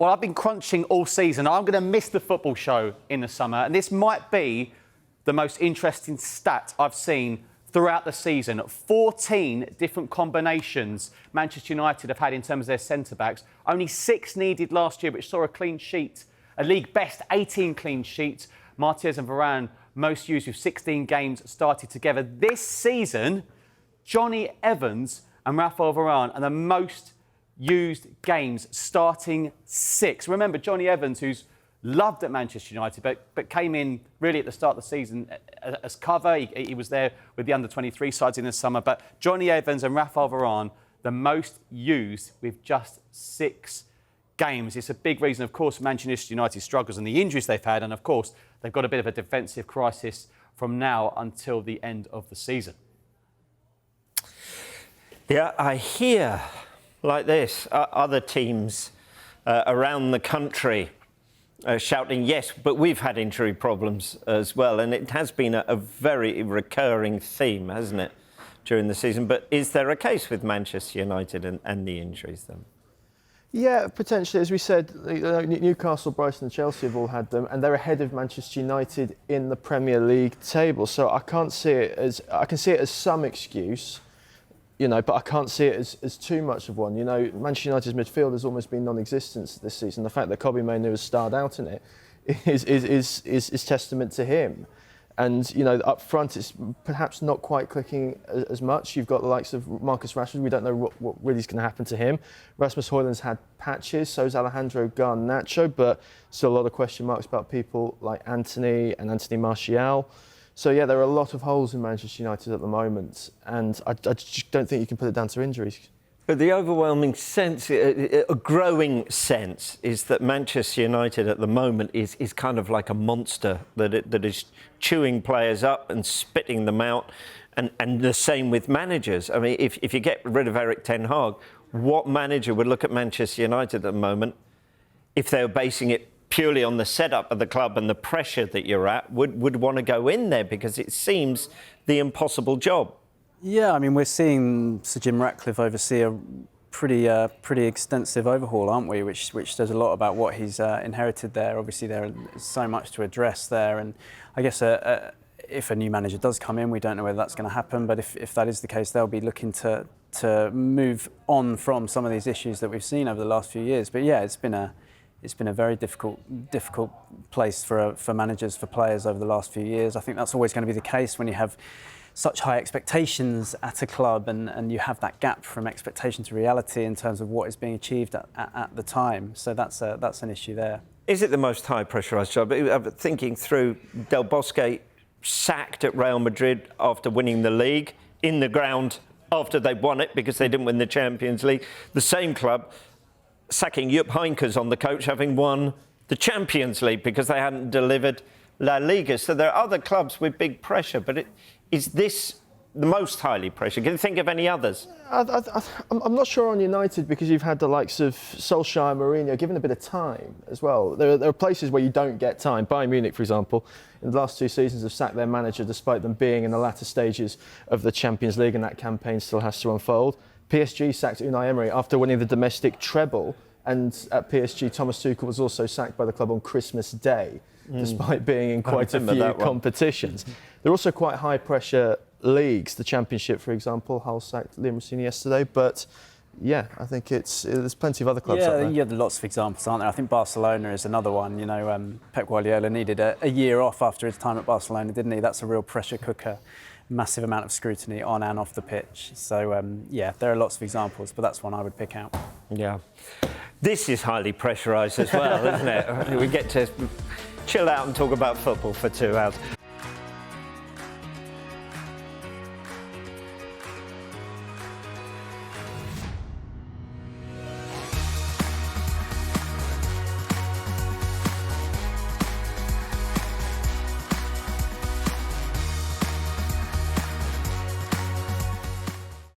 Well, I've been crunching all season. I'm going to miss the football show in the summer, and this might be the most interesting stat I've seen throughout the season. 14 different combinations Manchester United have had in terms of their centre-backs. Only 6 needed last year, which saw a clean sheet. A league best 18 clean sheets. Martinez and Varane most used with 16 games started together. This season, Johnny Evans and Raphael Varane are the most used games, starting 6. Remember, Johnny Evans, who's loved at Manchester United, but came in really at the start of the season as cover. He was there with the under-23 sides in the summer. But Johnny Evans and Raphael Varane, the most used with just 6 games. It's a big reason, of course, Manchester United struggles and the injuries they've had. And, of course, they've got a bit of a defensive crisis from now until the end of the season. Yeah, I hear like this, other teams around the country shouting, yes, but we've had injury problems as well. And it has been a very recurring theme, hasn't it, during the season? But is there a case with Manchester United and the injuries then? Yeah, potentially. As we said, Newcastle, Brighton and Chelsea have all had them, and they're ahead of Manchester United in the Premier League table. So I can see it as some excuse, but I can't see it as too much of one. Manchester United's midfield has almost been non-existent this season. The fact that Kobbie Mainoo has starred out in it is testament to him. And, up front, it's perhaps not quite clicking as much. You've got the likes of Marcus Rashford. We don't know what really is going to happen to him. Rasmus Højlund's had patches, so is Alejandro Garnacho, but still a lot of question marks about people like Anthony and Anthony Martial. So, yeah, there are a lot of holes in Manchester United at the moment, and I just don't think you can put it down to injuries. But the overwhelming sense, a growing sense, is that Manchester United at the moment is kind of like a monster that is chewing players up and spitting them out, and the same with managers. I mean, if you get rid of Erik ten Hag, what manager would look at Manchester United at the moment, if they were basing it purely on the setup of the club and the pressure that you're at, would want to go in there, because it seems the impossible job? Yeah, I mean, we're seeing Sir Jim Ratcliffe oversee a pretty extensive overhaul, aren't we? Which says a lot about what he's inherited there. Obviously, there is so much to address there, and I guess if a new manager does come in, we don't know whether that's going to happen. But if that is the case, they'll be looking to move on from some of these issues that we've seen over the last few years. But yeah, it's been a very difficult place for managers, for players over the last few years. I think that's always going to be the case when you have such high expectations at a club, and you have that gap from expectation to reality in terms of what is being achieved at the time. So that's an issue there. Is it the most high pressurised job? I'm thinking through Del Bosque sacked at Real Madrid after winning the league, in the ground after they won it because they didn't win the Champions League. The same club sacking Jupp Heynckes on the coach, having won the Champions League because they hadn't delivered La Liga. So there are other clubs with big pressure, but is this the most highly pressured? Can you think of any others? I'm not sure on United, because you've had the likes of Solskjaer, Mourinho given a bit of time as well. There are places where you don't get time. Bayern Munich, for example, in the last 2 seasons have sacked their manager despite them being in the latter stages of the Champions League, and that campaign still has to unfold. PSG sacked Unai Emery after winning the domestic treble, and at PSG, Thomas Tuchel was also sacked by the club on Christmas Day, despite being in quite a few competitions. They're also quite high-pressure leagues. The Championship, for example, Hull sacked Liam Rossini yesterday. But, yeah, I think there's plenty of other clubs out there. Yeah, there are lots of examples, aren't there? I think Barcelona is another one. Pep Guardiola needed a year off after his time at Barcelona, didn't he? That's a real pressure cooker. Massive amount of scrutiny on and off the pitch. So, yeah, there are lots of examples, but that's one I would pick out. Yeah. This is highly pressurised as well, isn't it? We get to chill out and talk about football for 2 hours.